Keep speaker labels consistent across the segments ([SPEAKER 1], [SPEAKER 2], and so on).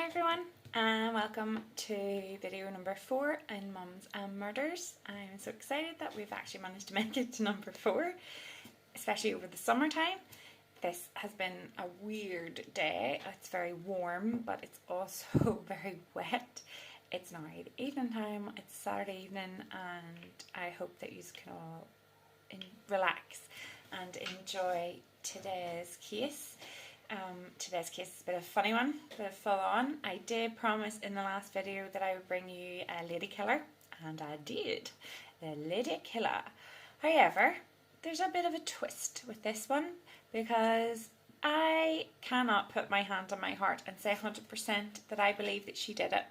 [SPEAKER 1] Hi everyone, and welcome to video number 4 in Mums and Murders. I'm so excited that we've actually managed to make it to number 4, especially over the summertime. This has been a weird day. It's very warm, but it's also very wet. It's now the evening time, it's Saturday evening, and I hope that you can all relax and enjoy today's case. Today's case is a bit of a funny one, a bit of full on. I did promise in the last video that I would bring you a lady killer, and I did. The lady killer. However, there's a bit of a twist with this one because I cannot put my hand on my heart and say 100% that I believe that she did it.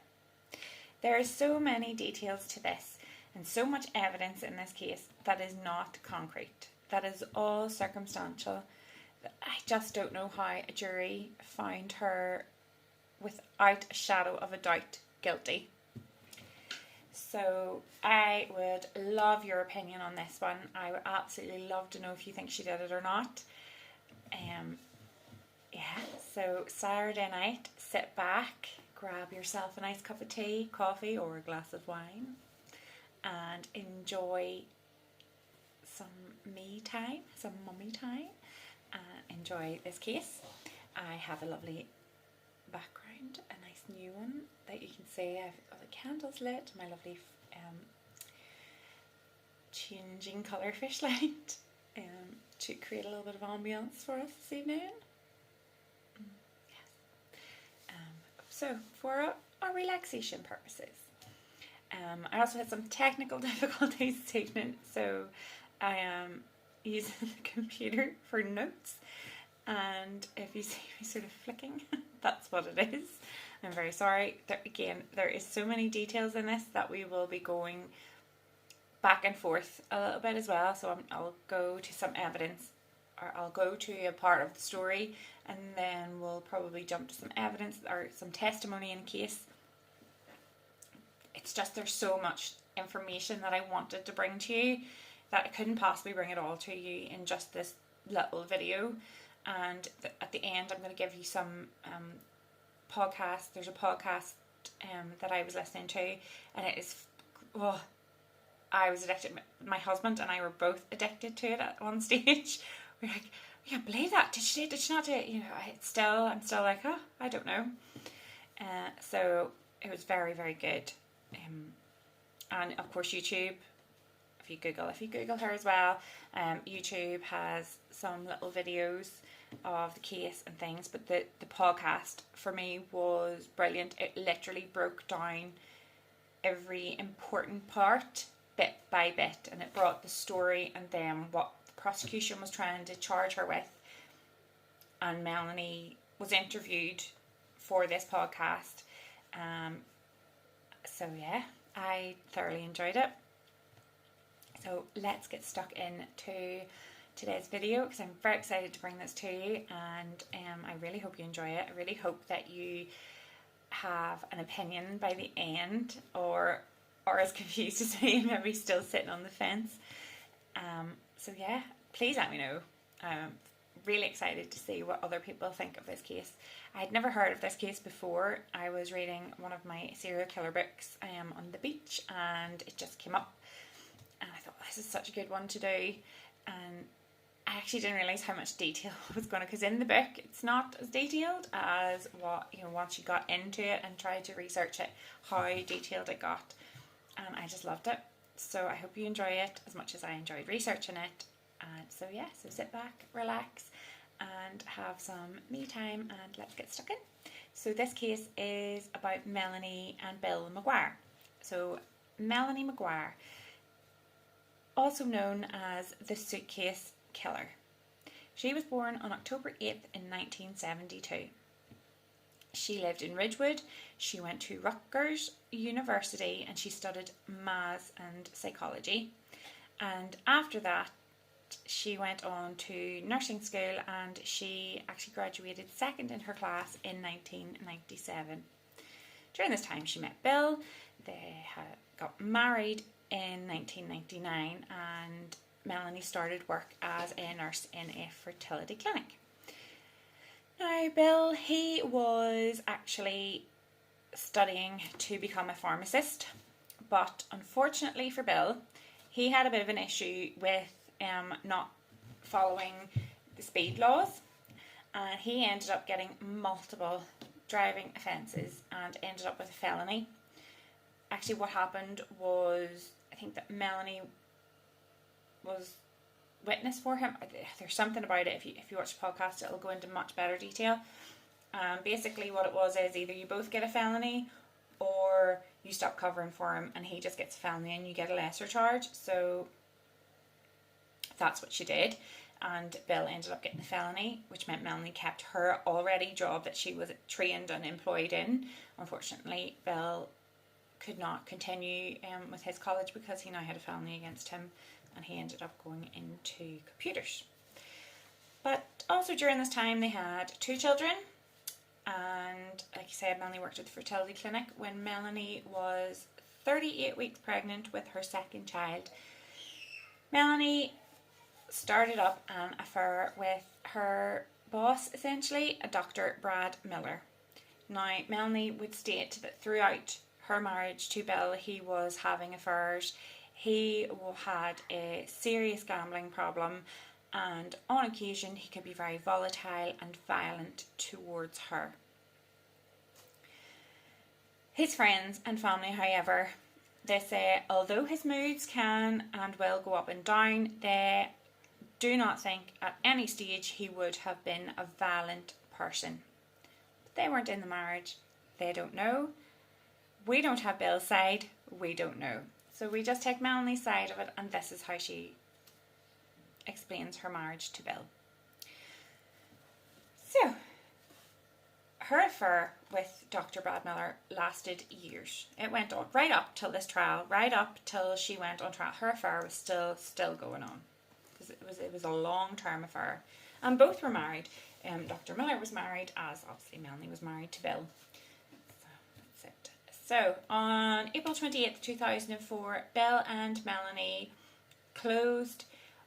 [SPEAKER 1] There are so many details to this and so much evidence in this case that is not concrete. That is all circumstantial. I just don't know how a jury found her without a shadow of a doubt guilty. So I would love your opinion on this one. I would absolutely love to know if you think she did it or not. So Saturday night, sit back, grab yourself a nice cup of tea, coffee or a glass of wine and enjoy some me time, some mummy time. Enjoy this case. I have a lovely background, a nice new one that you can see. I've got the candles lit, my lovely changing colour fish light to create a little bit of ambience for us this evening. Yes. So for our relaxation purposes, I also had some technical difficulties this evening, so I am using the computer for notes, and if you see me sort of flicking, that's what it is. I'm very sorry. There is so many details in this that we will be going back and forth a little bit as well, so I'll go to some evidence, or I'll go to a part of the story, and then we'll probably jump to some evidence or some testimony in a case. It's just there's so much information that I wanted to bring to you that I couldn't possibly bring it all to you in just this little video. And at the end I'm going to give you some podcasts. There's a podcast that I was listening to, and it is, I was addicted. My husband and I were both addicted to it at one stage. We're like, we can't believe that. Did she not do it? You know, I'm still like, oh, I don't know. So it was very, very good. And of course YouTube, if you Google her as well, YouTube has some little videos of the case and things, but the podcast for me was brilliant. It literally broke down every important part bit by bit, and it brought the story and then what the prosecution was trying to charge her with. And Melanie was interviewed for this podcast. So yeah, I thoroughly enjoyed it. So let's get stuck into today's video because I'm very excited to bring this to you, and I really hope you enjoy it. I really hope that you have an opinion by the end, or as confused as me, maybe still sitting on the fence. So yeah, please let me know. I'm really excited to see what other people think of this case. I'd never heard of this case before. I was reading one of my serial killer books on the beach, and it just came up. And I thought, this is such a good one to do. And I actually didn't realise how much detail was going to, because in the book it's not as detailed as what, once you got into it and tried to research it, how detailed it got. And I just loved it. So I hope you enjoy it as much as I enjoyed researching it. And so yeah, so sit back, relax, and have some me time, and let's get stuck in. So this case is about Melanie and Bill McGuire. So Melanie McGuire, also known as the suitcase killer. She was born on October 8th in 1972. She lived in Ridgewood. She went to Rutgers University and she studied maths and psychology. And after that, she went on to nursing school, and she actually graduated second in her class in 1997. During this time she met Bill. They got married in 1999, and Melanie started work as a nurse in a fertility clinic. Now Bill, he was actually studying to become a pharmacist. But unfortunately for Bill, he had a bit of an issue with not following the speed laws, and he ended up getting multiple driving offences and ended up with a felony. Actually, what happened was, I think that Melanie was witness for him. There's something about it. If you watch the podcast, it'll go into much better detail. Basically what it was is either you both get a felony or you stop covering for him and he just gets a felony and you get a lesser charge. So that's what she did, and Bill ended up getting the felony, which meant Melanie kept her already job that she was trained and employed in. Unfortunately, Bill could not continue with his college because he now had a felony against him, and he ended up going into computers. But also during this time they had 2 children, and like I said, Melanie worked at the fertility clinic. When Melanie was 38 weeks pregnant with her second child, Melanie started up an affair with her boss, essentially, a Dr. Brad Miller. Now, Melanie would state that throughout her marriage to Bill, he was having affairs. He had a serious gambling problem, and on occasion he could be very volatile and violent towards her. His friends and family, however, they say although his moods can and will go up and down, they do not think at any stage he would have been a violent person. But they weren't in the marriage. They don't know. We don't have Bill's side. We don't know. So we just take Melanie's side of it, and this is how she explains her marriage to Bill. So, her affair with Dr. Brad Miller lasted years. It went on right up till this trial, right up till she went on trial. Her affair was still going on, because it was a long-term affair, and both were married. Dr. Miller was married, as obviously Melanie was married to Bill. So that's it. So on April 28th, 2004, Bill and Melanie closed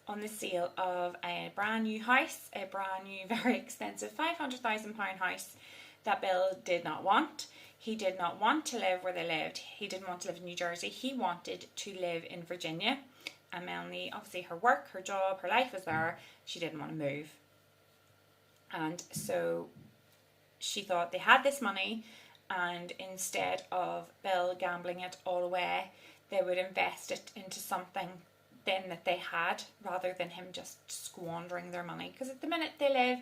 [SPEAKER 1] on the sale of a brand new house, a brand new, very expensive £500,000 house that Bill did not want. He did not want to live where they lived. He didn't want to live in New Jersey. He wanted to live in Virginia. And Melanie, obviously her work, her job, her life was there. She didn't want to move. And so she thought they had this money, and instead of Bill gambling it all away, they would invest it into something then that they had, rather than him just squandering their money. Because at the minute they live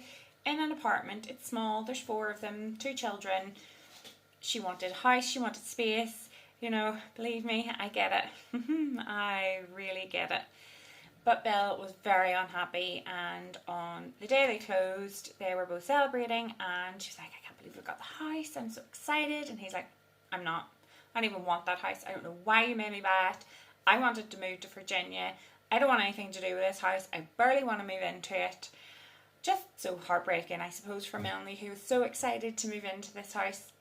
[SPEAKER 1] in an apartment, it's small, there's 4 of them, 2 children. She wanted a house, she wanted space. You know, believe me, I get it. I really get it. But Bill was very unhappy, and on the day they closed, they were both celebrating, and she was like, I can't believe we got the house, I'm so excited. And he's like, I'm not. I don't even want that house. I don't know why you made me buy it. I wanted to move to Virginia. I don't want anything to do with this house. I barely want to move into it. Just so heartbreaking, I suppose, for Melanie, who was so excited to move into this house.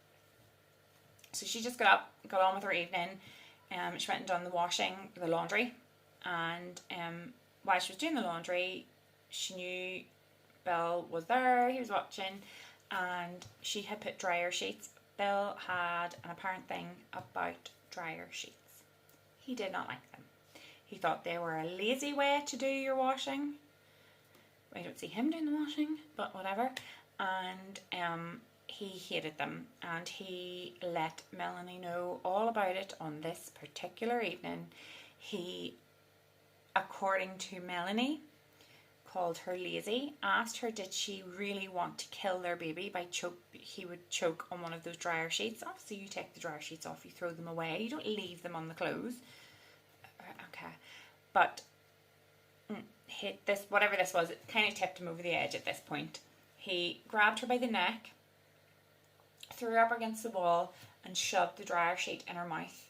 [SPEAKER 1] So she just got up, got on with her evening. She went and done the laundry. And while she was doing the laundry, she knew Bill was there, he was watching, and she had put dryer sheets. Bill had an apparent thing about dryer sheets. He did not like them. He thought they were a lazy way to do your washing. I don't see him doing the washing, but whatever. And he hated them, and he let Melanie know all about it on this particular evening. He, according to Melanie, called her lazy, asked her did she really want to kill their baby by he would choke on one of those dryer sheets. Obviously you take the dryer sheets off, you throw them away, you don't leave them on the clothes. Okay, but whatever this was, it kind of tipped him over the edge at this point. He grabbed her by the neck, threw her up against the wall, and shoved the dryer sheet in her mouth.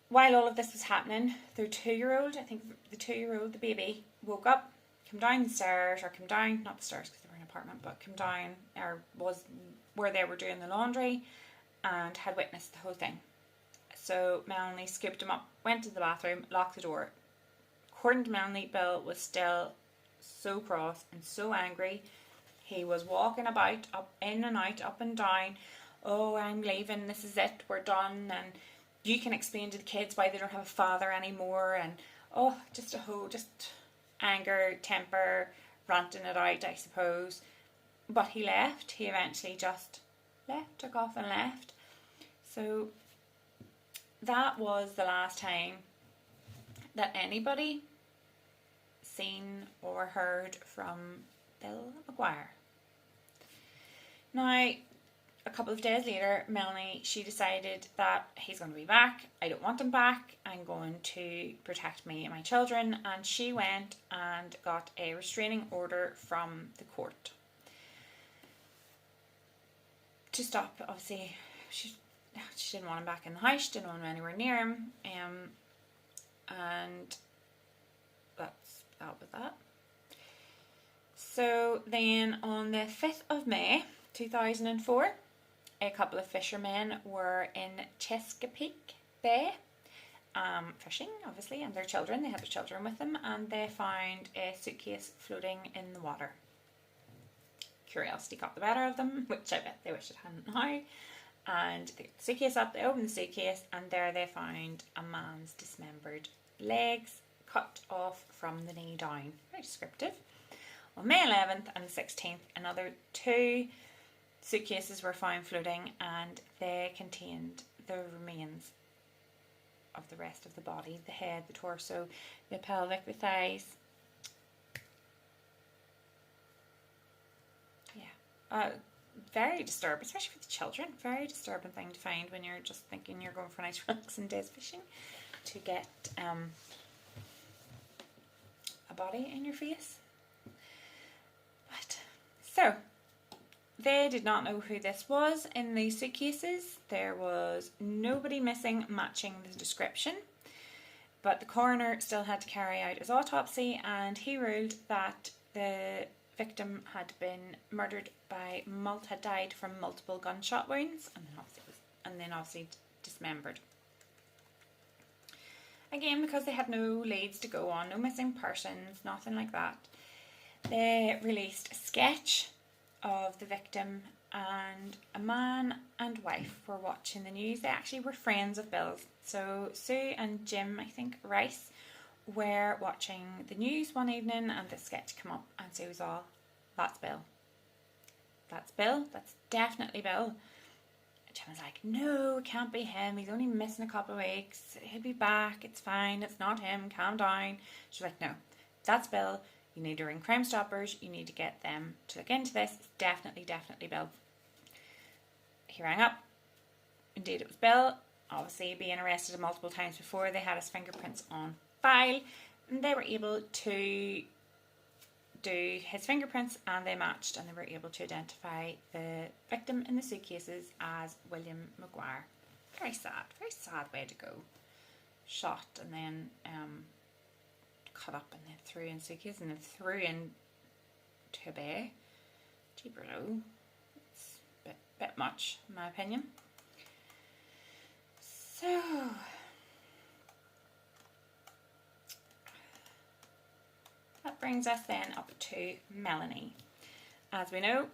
[SPEAKER 1] While all of this was happening, their 2-year-old, the baby, woke up, came down the stairs, or came down, not the stairs because they were in an apartment, but came down, or was where they were doing the laundry, and had witnessed the whole thing. So Melanie scooped him up, went to the bathroom, locked the door. According to Melanie, Bill was still so cross and so angry. He was walking about, up in and out, up and down, oh, I'm leaving, this is it, we're done, and you can explain to the kids why they don't have a father anymore, and just a whole, just anger, temper, ranting it out, I suppose. But he left. He eventually just left, took off and left. So that was the last time that anybody seen or heard from Bill McGuire. Now, a couple of days later, Melanie, she decided that he's going to be back. I don't want him back. I'm going to protect me and my children. And she went and got a restraining order from the court to stop, obviously. She didn't want him back in the house. She didn't want him anywhere near him. And that was that. So then on the 5th of May 2004, a couple of fishermen were in Chesapeake Bay fishing, obviously, and their children. They had their children with them, and they found a suitcase floating in the water. Curiosity got the better of them, which I bet they wish it hadn't now. And they got the suitcase up, they opened the suitcase, and there they found a man's dismembered legs cut off from the knee down. Very descriptive. On May 11th and the 16th, another 2 suitcases were found floating, and they contained the remains of the rest of the body, the head, the torso, the pelvic, the thighs. Yeah. Very disturbing, especially for the children. Very disturbing thing to find when you're just thinking you're going for a nice relaxing day's fishing, to get a body in your face. But, so, they did not know who this was in these suitcases. There was nobody missing matching the description. But the coroner still had to carry out his autopsy, and he ruled that the victim had been murdered had died from multiple gunshot wounds, and then obviously dismembered. Again, because they had no leads to go on, no missing persons, nothing like that. They released a sketch of the victim, and a man and wife were watching the news. They actually were friends of Bill's. So Sue and Jim, I think, Rice, were watching the news one evening, and the sketch came up, and Sue was all, that's Bill. That's Bill. That's definitely Bill. And Jim was like, no, it can't be him. He's only missing a couple of weeks. He'll be back. It's fine. It's not him. Calm down. She's like, no, that's Bill. You need to ring Crime Stoppers. You need to get them to look into this. It's definitely Bill. He rang up. Indeed, it was Bill. Obviously, being arrested multiple times before, they had his fingerprints on file, and they were able to do his fingerprints, and they matched, and they were able to identify the victim in the suitcases as William McGuire. Very sad way to go. Shot and then cut up and then threw in suitcase and then threw in to a bay. Jeeper-o. It's a bit much, in my opinion. So, that brings us then up to Melanie. As we know,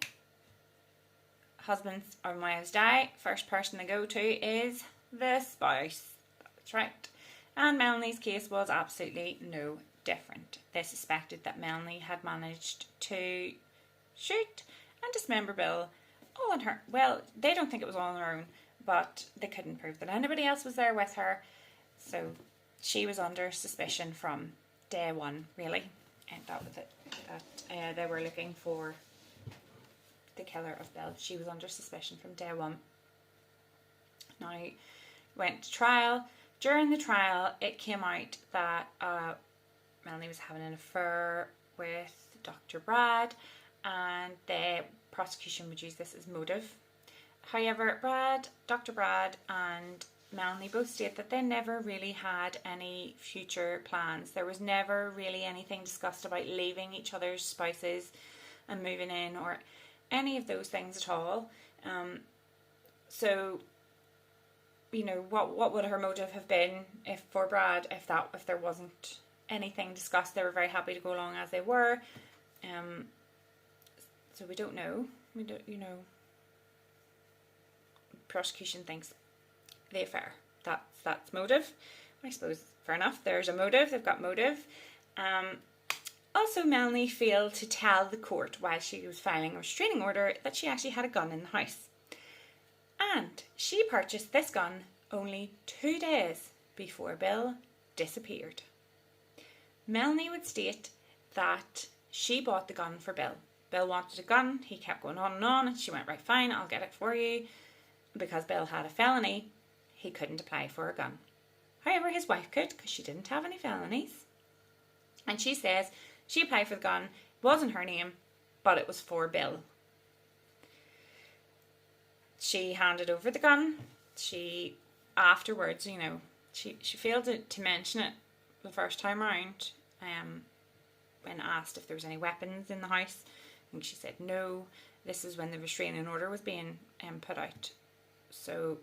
[SPEAKER 1] husbands or wives die, first person they go to is the spouse. That's right. And Melanie's case was absolutely no different. They suspected that Melanie had managed to shoot and dismember Bill all on her. Well, they don't think it was all on her own, but they couldn't prove that anybody else was there with her. So she was under suspicion from day one, really. And that was it. That they were looking for the killer of Bill. She was under suspicion from day one. Now, went to trial. During the trial, it came out that Melanie was having an affair with Dr. Brad, and the prosecution would use this as motive. However, Dr. Brad and Melanie both state that they never really had any future plans. There was never really anything discussed about leaving each other's spouses and moving in, or any of those things at all. So, you know, what would her motive have been if there wasn't anything discussed? They were very happy to go along as they were. So we don't know. We don't, prosecution thinks the affair. That's motive. I suppose fair enough. There's a motive. They've got motive. Also, Melanie failed to tell the court while she was filing a restraining order that she actually had a gun in the house. And she purchased this gun only 2 days before Bill disappeared. Melanie would state that she bought the gun for Bill. Bill wanted a gun. He kept going on, and she went, right, fine, I'll get it for you. Because Bill had a felony, he couldn't apply for a gun. However, his wife could, because she didn't have any felonies. And she says she applied for the gun. It wasn't her name, but it was for Bill. She handed over the gun. She, afterwards, she failed to mention it the first time around. When asked if there was any weapons in the house, I think she said no. This is when the restraining order was being put out. So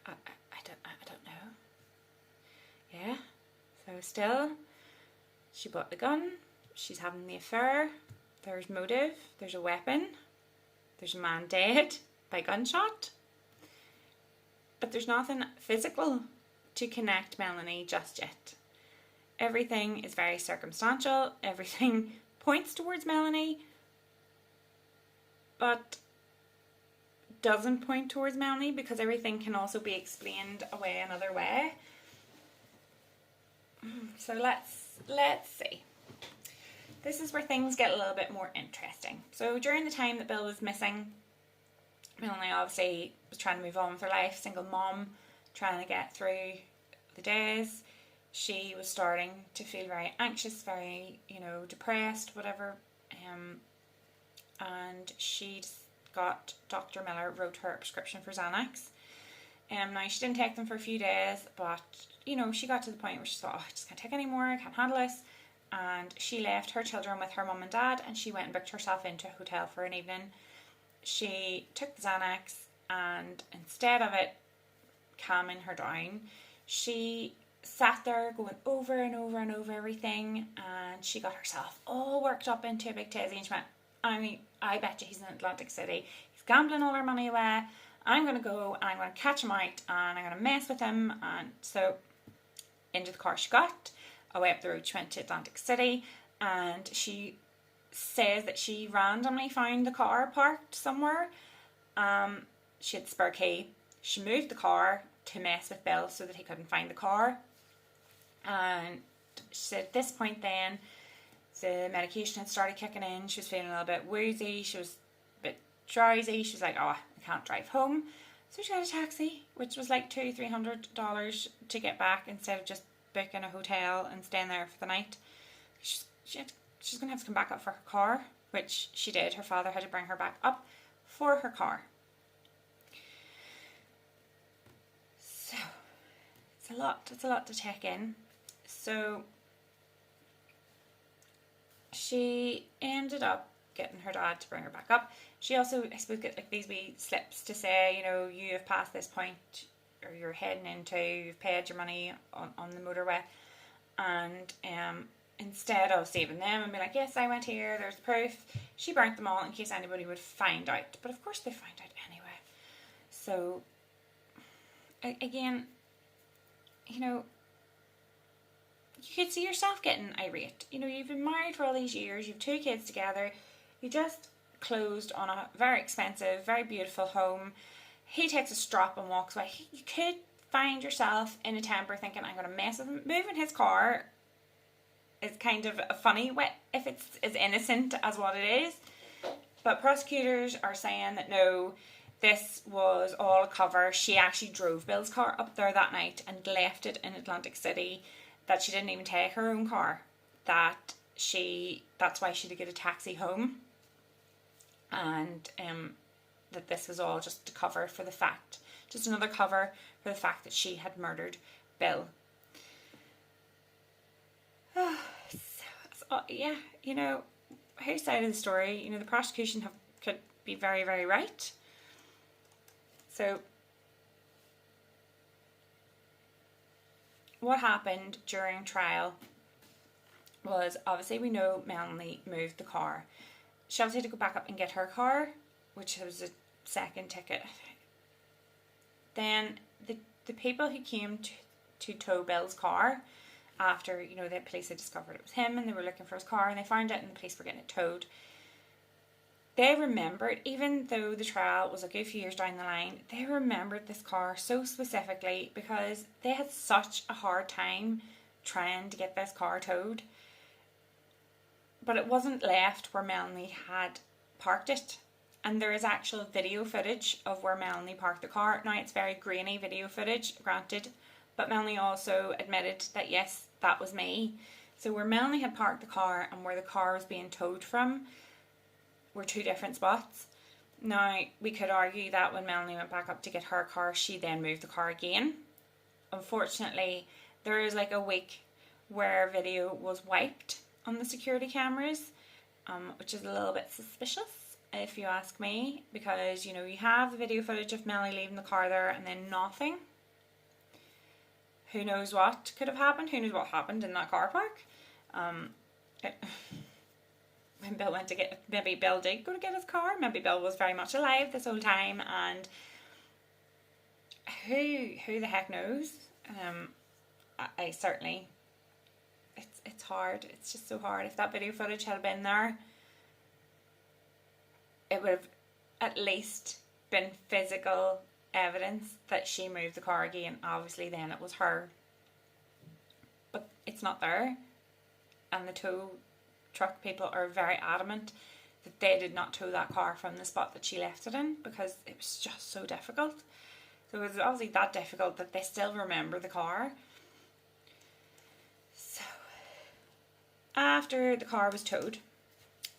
[SPEAKER 1] I don't know. Yeah. So still, she bought the gun. She's having the affair. There's motive. There's a weapon. There's a man dead by gunshot. But there's nothing physical to connect Melanie just yet. Everything is very circumstantial. Everything points towards Melanie, but doesn't point towards Melanie, because everything can also be explained away another way. So let's see. This is where things get a little bit more interesting. So during the time that Bill was missing, Melanie obviously was trying to move on with her life, single mom, trying to get through the days. She was starting to feel very anxious, very, depressed, whatever. And she got, Dr. Miller wrote her a prescription for Xanax. Now, she didn't take them for a few days, but, she got to the point where she thought, I just can't take any more, I can't handle this. And she left her children with her mum and dad, and she went and booked herself into a hotel for an evening. She took the Xanax, and instead of it calming her down, she sat there going over and over and over everything, and she got herself all worked up into a big tizzy, and she went, I bet you he's in Atlantic City. He's gambling all our money away. I'm going to go and I'm going to catch him out and I'm going to mess with him. And so into the car she got. Away up the road she went to Atlantic City, and she says that she randomly found the car parked somewhere. She had the spare key. She moved the car to mess with Bill so that he couldn't find the car. And she said at this point then, the medication had started kicking in. She was feeling a little bit woozy. She was a bit drowsy. She was like, I can't drive home. So she got a taxi, which was like $200-300 to get back, instead of just booking a hotel and staying there for the night. She's going to have to come back up for her car, which she did. Her father had to bring her back up for her car. So it's a lot to take in. So she ended up getting her dad to bring her back up. She also, I suppose, get like these wee slips to say, you have passed this point, or you're heading into, you've paid your money on the motorway. And instead of saving them and be like, yes, I went here, there's proof, she burnt them all in case anybody would find out. But of course they find out anyway. So again, you could see yourself getting irate. You've been married for all these years, you've 2 kids together, you just closed on a very expensive, very beautiful home. He takes a strop and walks away. You could find yourself in a temper thinking, I'm going to mess with him. Moving his car is kind of a funny way if it's as innocent as what it is. But prosecutors are saying that no, this was all a cover. She actually drove Bill's car up there that night and left it in Atlantic City. That she didn't even take her own car. That's why she had to get a taxi home. And that this was all just a cover for the fact, just another cover for the fact that she had murdered Bill. So, yeah, her side of the story, the prosecution could be very, very right. So what happened during trial was, obviously we know Melanie moved the car. She obviously had to go back up and get her car, which was a second ticket. Then the people who came to tow Bill's car after, you know, the police had discovered it was him and they were looking for his car and they found out and the police were getting it towed. They remembered, even though the trial was a good few years down the line, they remembered this car so specifically because they had such a hard time trying to get this car towed. But it wasn't left where Melanie had parked it. And there is actual video footage of where Melanie parked the car. Now, it's very grainy video footage, granted, but Melanie also admitted that yes, that was me. So where Melanie had parked the car and where the car was being towed from were two different spots. Now, we could argue that when Melanie went back up to get her car, she then moved the car again. Unfortunately, there is like a week where video was wiped on the security cameras, which is a little bit suspicious if you ask me, because, you know, you have the video footage of Melanie leaving the car there and then nothing. Who knows what could have happened? Who knows what happened in that car park? When Bill went to get, maybe Bill did go to get his car. Maybe Bill was very much alive this whole time, and who the heck knows? I certainly, it's hard. It's just so hard. If that video footage had been there, it would have at least been physical evidence that she moved the car again. Obviously then it was her, but it's not there, and the tow truck people are very adamant that they did not tow that car from the spot that she left it in because it was just so difficult. So it was obviously that difficult that they still remember the car. So after the car was towed,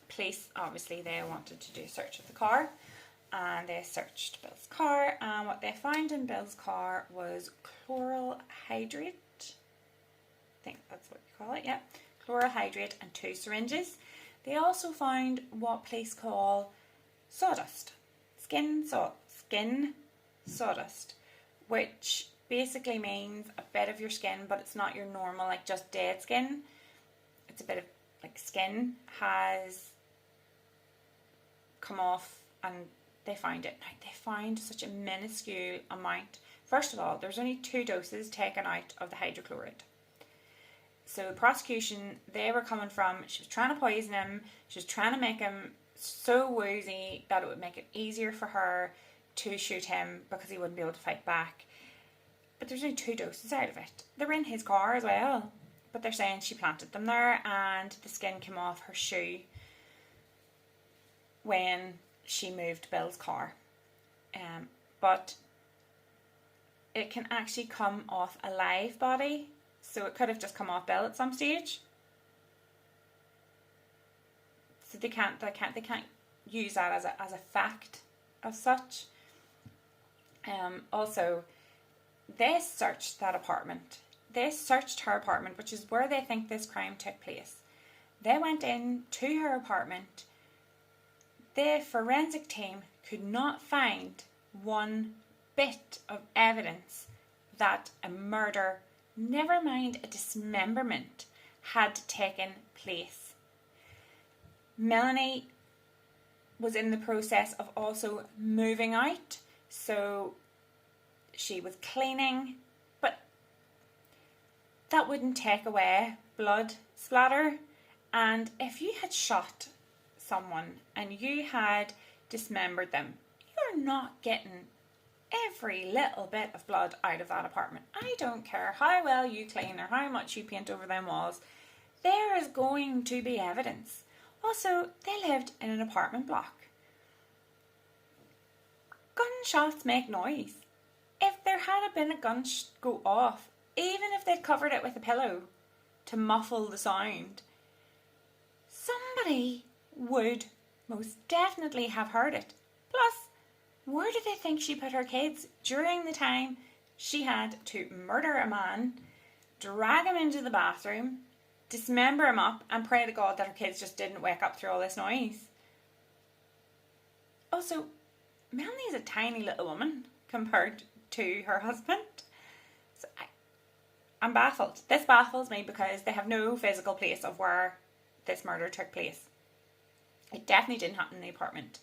[SPEAKER 1] police, obviously they wanted to do a search of the car, and they searched Bill's car, and what they found in Bill's car was chloral hydrate. I think that's what you call it, yeah. Chloral hydrate and 2 syringes. They also found what police call sawdust. Skin sawdust, which basically means a bit of your skin, but it's not your normal, like just dead skin. It's a bit of like skin has come off, and they found it. Now, they found such a minuscule amount. First of all, there's only 2 doses taken out of the hydrochloride. So the prosecution, they were coming from, she was trying to poison him, she was trying to make him so woozy that it would make it easier for her to shoot him because he wouldn't be able to fight back. But there's only 2 doses out of it. They were in his car as well, but they're saying she planted them there and the skin came off her shoe when she moved Bill's car. But it can actually come off a live body, so it could have just come off Bill at some stage. So they can't use that as a fact as such. Also, they searched that apartment. They searched her apartment, which is where they think this crime took place. They went in to her apartment. The forensic team could not find one bit of evidence that a murder, never mind a dismemberment, had taken place. Melanie was in the process of also moving out, so she was cleaning, but that wouldn't take away blood splatter. And if you had shot someone and you had dismembered them, you're not getting every little bit of blood out of that apartment. I don't care how well you clean or how much you paint over them walls, there is going to be evidence. Also, they lived in an apartment block. Gunshots make noise. If there had been a gun go off, even if they'd covered it with a pillow to muffle the sound, somebody would most definitely have heard it. Plus, where do they think she put her kids during the time she had to murder a man, drag him into the bathroom, dismember him up, and pray to God that her kids just didn't wake up through all this noise? Also, Melanie is a tiny little woman compared to her husband. So I'm baffled. This baffles me because they have no physical place of where this murder took place. It definitely didn't happen in the apartment.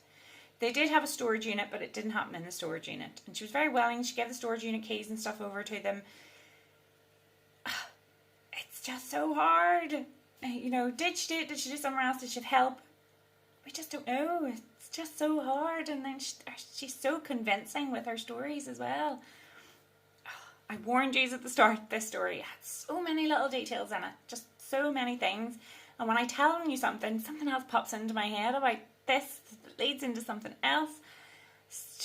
[SPEAKER 1] they did have a storage unit, but it didn't happen in the storage unit. And she was very willing. She gave the storage unit keys and stuff over to them. It's just so hard. You know, did she do it? Did she do somewhere else? Did she have help? We just don't know. It's just so hard. And then she's so convincing with her stories as well. I warned you at the start, this story had so many little details in it. Just so many things. And when I tell you something else pops into my head about this, leads into something else. It's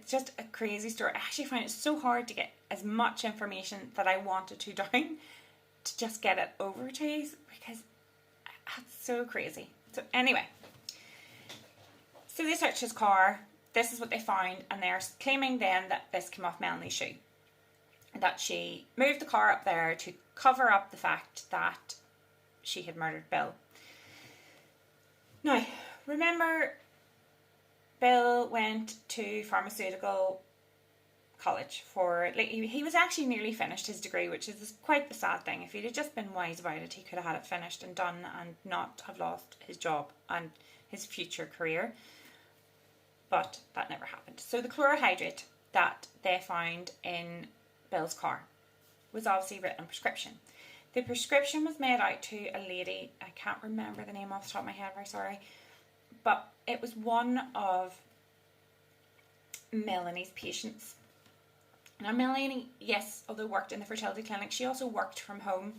[SPEAKER 1] just a crazy story. I actually find it so hard to get as much information that I wanted to down to just get it over to you, because it's so crazy. So anyway, so they searched his car. This is what they found, and they're claiming then that this came off Melanie's shoe. That she moved the car up there to cover up the fact that she had murdered Bill. Now, remember, Bill went to pharmaceutical college for, like, he was actually nearly finished his degree, which is quite the sad thing. If he'd have just been wise about it, he could have had it finished and done and not have lost his job and his future career. But that never happened. So the chlorohydrate that they found in Bill's car was obviously written prescription. The prescription was made out to a lady, I can't remember the name off the top of my head, very sorry, but it was one of Melanie's patients. Now Melanie, yes, although worked in the fertility clinic, she also worked from home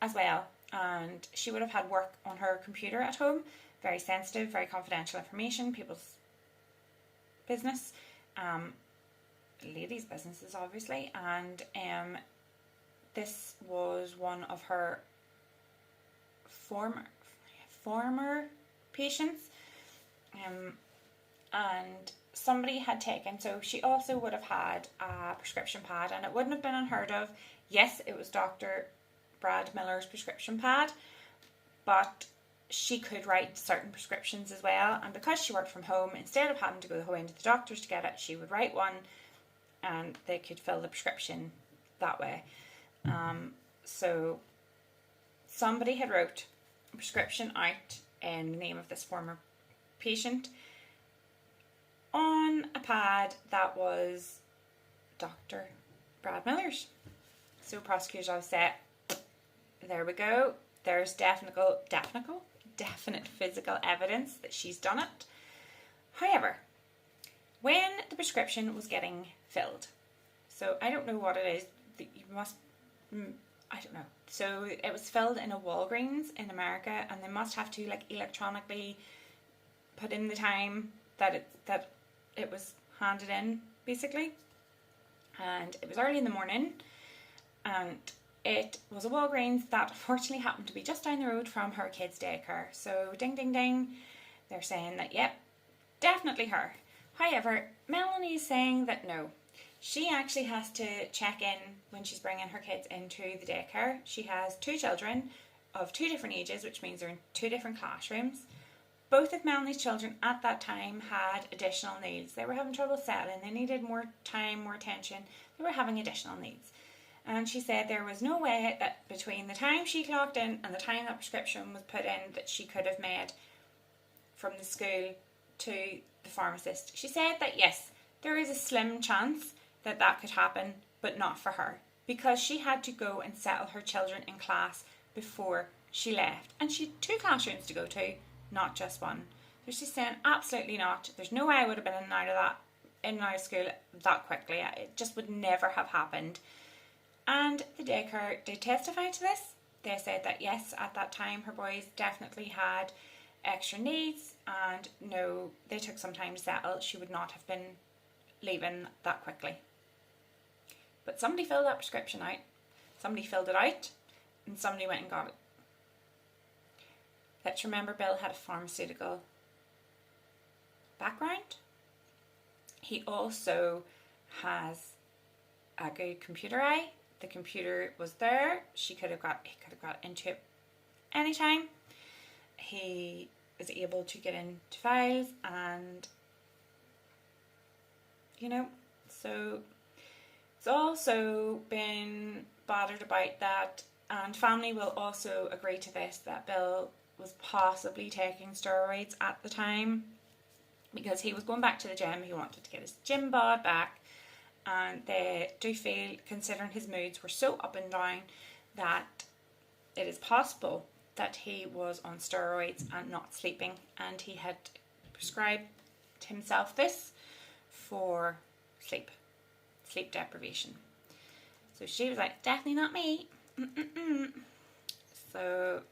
[SPEAKER 1] as well, and she would have had work on her computer at home, very sensitive, very confidential information, people's business, ladies' businesses obviously, and this was one of her former patients, and somebody had taken, so she also would have had a prescription pad, and it wouldn't have been unheard of. Yes, it was Dr. Brad Miller's prescription pad, but she could write certain prescriptions as well, and because she worked from home, instead of having to go into the doctors to get it, she would write one and they could fill the prescription that way. So somebody had wrote a prescription out in the name of this former patient on a pad that was Dr. Brad Miller's. So prosecutors always say, there we go, there's definite physical evidence that she's done it. However, when the prescription was getting filled, so I don't know what it is, that you must, I don't know. So it was filled in a Walgreens in America, and they must have to like electronically put in the time that it was handed in, basically. And it was early in the morning, and it was a Walgreens that unfortunately happened to be just down the road from her kids' daycare. So ding ding ding, they're saying that yep, definitely her. However, Melanie is saying that no, she actually has to check in when she's bringing her kids into the daycare. She has 2 children of 2 different ages, which means they're in 2 different classrooms. Both of Melanie's children at that time had additional needs. They were having trouble settling. They needed more time, more attention. They were having additional needs. And she said there was no way that between the time she clocked in and the time that prescription was put in that she could have made from the school to the pharmacist. She said that yes, there is a slim chance that that could happen, but not for her, because she had to go and settle her children in class before she left. And she had 2 classrooms to go to, not just one. So she's saying absolutely not. There's no way I would have been in and out of school that quickly. It just would never have happened. And the daycare did testify to this. They said that yes, at that time her boys definitely had extra needs, and no, they took some time to settle. She would not have been leaving that quickly. But somebody filled that prescription out. Somebody filled it out, and somebody went and got it. Let's remember Bill had a pharmaceutical background. He also has a good computer eye. The computer was there. He could have got into it anytime. He is able to get into files, and so it's also been bothered about that, and family will also agree to this, that Bill was possibly taking steroids at the time, because he was going back to the gym. He wanted to get his gym bod back, and they do feel, considering his moods were so up and down, that it is possible that he was on steroids and not sleeping, and he had prescribed himself this for sleep deprivation. So she was like, definitely not me. So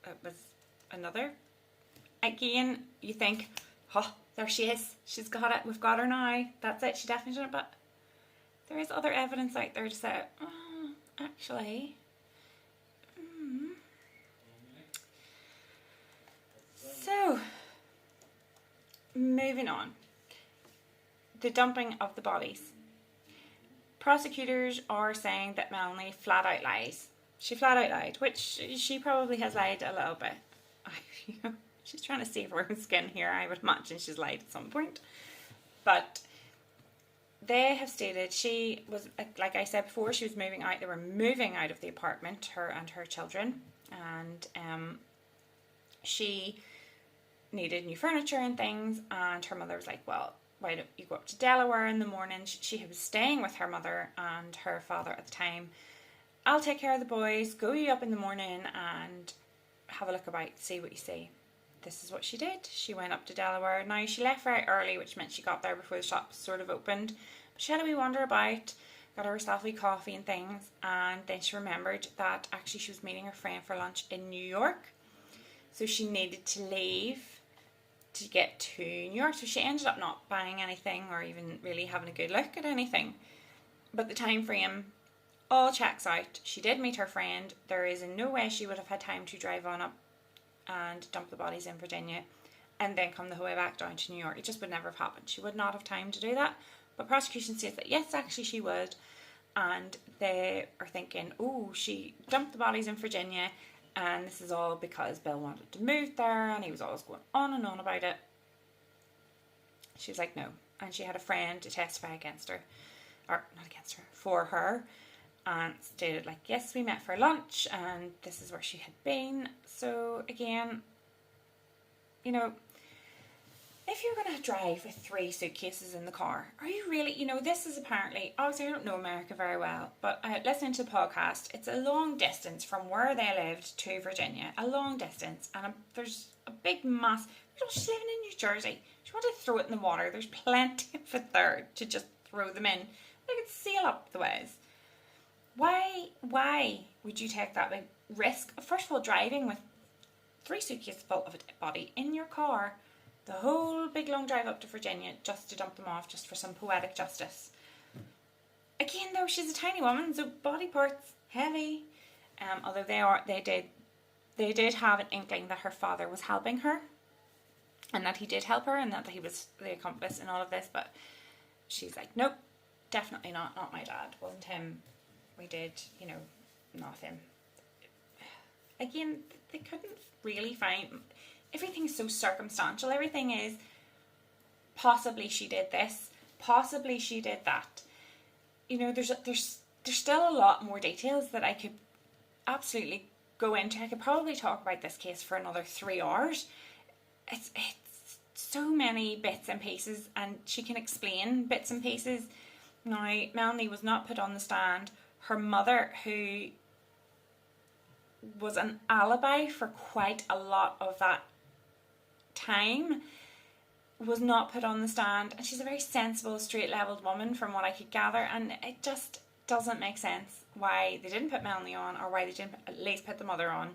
[SPEAKER 1] it was another, again, you think, oh, there she is, she's got it, we've got her now, that's it, she definitely did it. But there is other evidence out there to say, oh, actually, So, moving on. The dumping of the bodies. Prosecutors are saying that Melanie flat out lies. She flat out lied, which she probably has lied a little bit. She's trying to save her own skin here. I would imagine she's lied at some point. But they have stated she was, like I said before, she was moving out. They were moving out of the apartment, her and her children. And she needed new furniture and things. And her mother was like, well, why don't you go up to Delaware in the morning? She was staying with her mother and her father at the time. I'll take care of the boys, go you up in the morning and have a look about, see what you see. This is what she did. She went up to Delaware. Now, she left very early, which meant she got there before the shops sort of opened. But she had a wee wander about, got herself a wee coffee and things, and then she remembered that actually she was meeting her friend for lunch in New York. So she needed to leave to get to New York. So she ended up not buying anything or even really having a good look at anything. But the time frame all checks out. She did meet her friend. There is in no way she would have had time to drive on up and dump the bodies in Virginia and then come the whole way back down to New York. It just would never have happened. She would not have time to do that. But prosecution says that yes, actually she would. And they are thinking, oh, she dumped the bodies in Virginia and this is all because Bill wanted to move there and he was always going on and on about it. She was like, no. And she had a friend to testify against her, or not against her, for her, and stated like, yes, we met for lunch and this is where she had been. So again, you know, if you're going to drive with 3 suitcases in the car, are you really, you know, this is apparently, obviously I don't know America very well, but listening to the podcast, it's a long distance from where they lived to Virginia, a long distance, and there's a big mass, she's living in New Jersey, she wanted to throw it in the water, there's plenty of it there to just throw them in, they could sail up the ways. Why would you take that big risk? First of all, driving with 3 suitcases full of a dead body in your car, the whole big long drive up to Virginia just to dump them off just for some poetic justice. Again though, she's a tiny woman, so body parts heavy. Although they did have an inkling that her father was helping her, and that he did help her, and that he was the accomplice in all of this. But she's like, nope, definitely not my dad. Wasn't him. We did, you know, not him. Again, they couldn't really find. Everything's so circumstantial. Everything is possibly she did this, possibly she did that. You know, there's still a lot more details that I could absolutely go into. I could probably talk about this case for another 3 hours. It's so many bits and pieces, and she can explain bits and pieces. Now, Melanie was not put on the stand. Her mother, who was an alibi for quite a lot of that time, was not put on the stand, and she's a very sensible, straight-leveled woman from what I could gather, and it just doesn't make sense why they didn't put Melanie on, or why they didn't at least put the mother on.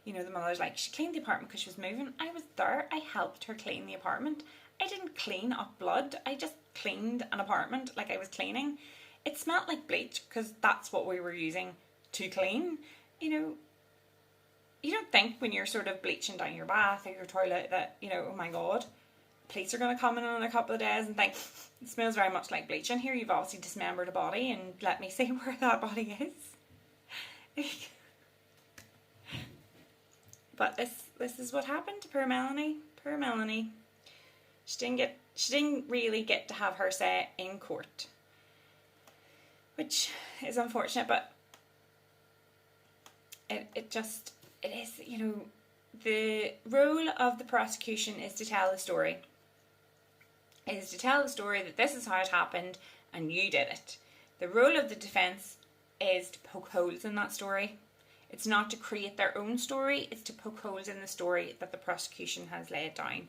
[SPEAKER 1] You know, the mother's like, she cleaned the apartment because she was moving. I was there, I helped her clean the apartment. I didn't clean up blood, I just cleaned an apartment like I was cleaning. It smelled like bleach because that's what we were using to clean. You know, you don't think when you're sort of bleaching down your bath or your toilet that, you know, oh my god, police are going to come in a couple of days and think, it smells very much like bleach. And here you've obviously dismembered a body, and let me see where that body is. But this is what happened to poor Melanie. Poor Melanie. She didn't really get to have her say in court, which is unfortunate, but it is, you know, the role of the prosecution is to tell the story. is to tell the story that this is how it happened and you did it. The role of the defence is to poke holes in that story. It's not to create their own story, it's to poke holes in the story that the prosecution has laid down.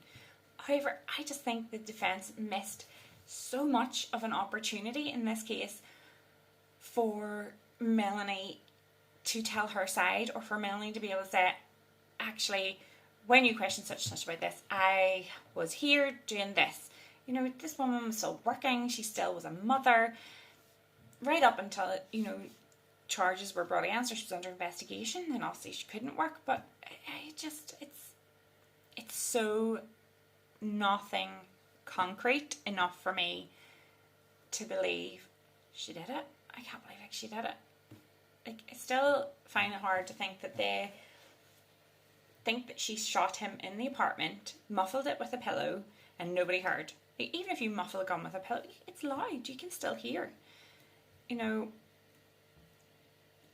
[SPEAKER 1] However, I just think the defence missed so much of an opportunity in this case for Melanie to tell her side, or for Melanie to be able to say, actually, when you question such and such about this, I was here doing this. You know, this woman was still working, she still was a mother, right up until, you know, charges were brought against her, she was under investigation, and obviously she couldn't work, but it's so nothing concrete enough for me to believe she did it. I can't believe she did it. Like, I still find it hard to think that they think that she shot him in the apartment, muffled it with a pillow, and nobody heard. Like, even if you muffle a gun with a pillow, it's loud, you can still hear. You know,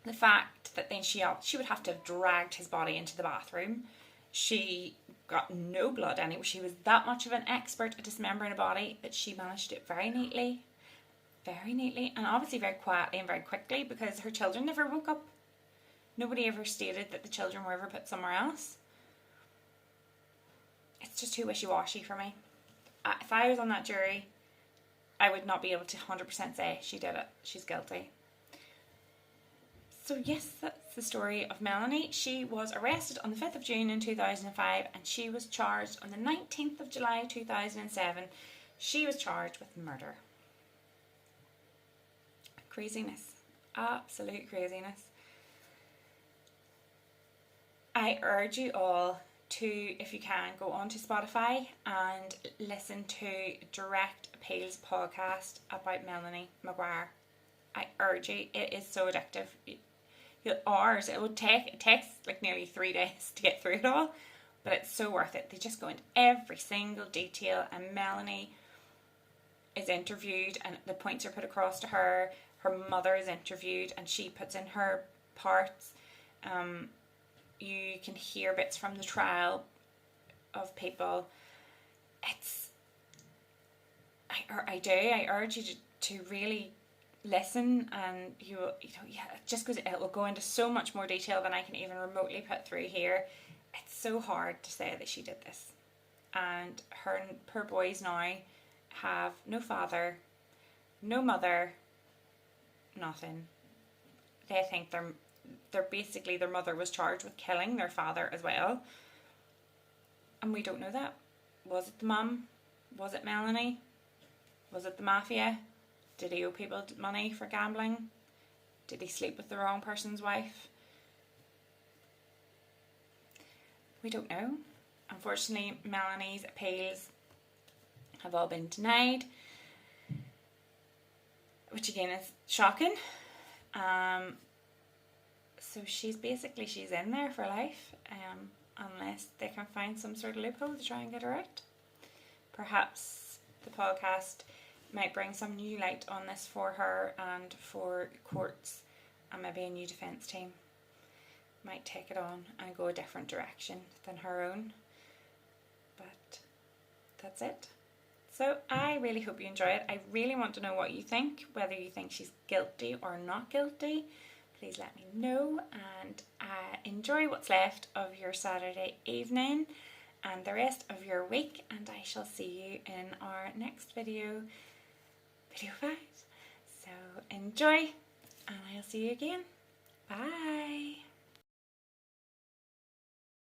[SPEAKER 1] the fact that then she would have to have dragged his body into the bathroom. She got no blood anywhere. She was that much of an expert at dismembering a body that she managed to do it very neatly, and obviously very quietly and very quickly, because her children never woke up. Nobody ever stated that the children were ever put somewhere else. It's just too wishy-washy for me. If I was on that jury, I would not be able to 100% say she did it. She's guilty. So yes, that's the story of Melanie. She was arrested on the 5th of June in 2005 and she was charged on the 19th of July 2007. She was charged with murder. Craziness. Absolute craziness. I urge you all to, if you can, go onto Spotify and listen to Direct Appeals podcast about Melanie McGuire. I urge you. It is so addictive. It takes like nearly 3 days to get through it all, but it's so worth it. They just go into every single detail, and Melanie is interviewed and the points are put across to her. Her mother is interviewed and she puts in her parts. You can hear bits from the trial of people. I urge you to really listen, and it will go into so much more detail than I can even remotely put through here. It's so hard to say that she did this, and her poor boys now have no father, no mother, nothing. They think they're basically, their mother was charged with killing their father as well, and we don't know that. Was it the mum? Was it Melanie? Was it the mafia? Did he owe people money for gambling? Did he sleep with the wrong person's wife? We don't know. Unfortunately, Melanie's appeals have all been denied, which again is shocking. So she's in there for life, unless they can find some sort of loophole to try and get her out. Perhaps the podcast might bring some new light on this for her and for courts, and maybe a new defence team might take it on and go a different direction than her own. But that's it. So I really hope you enjoy it. I really want to know what you think, whether you think she's guilty or not guilty. Please let me know, and enjoy what's left of your Saturday evening and the rest of your week, and I shall see you in our next video 5. So enjoy, and I'll see you again. Bye.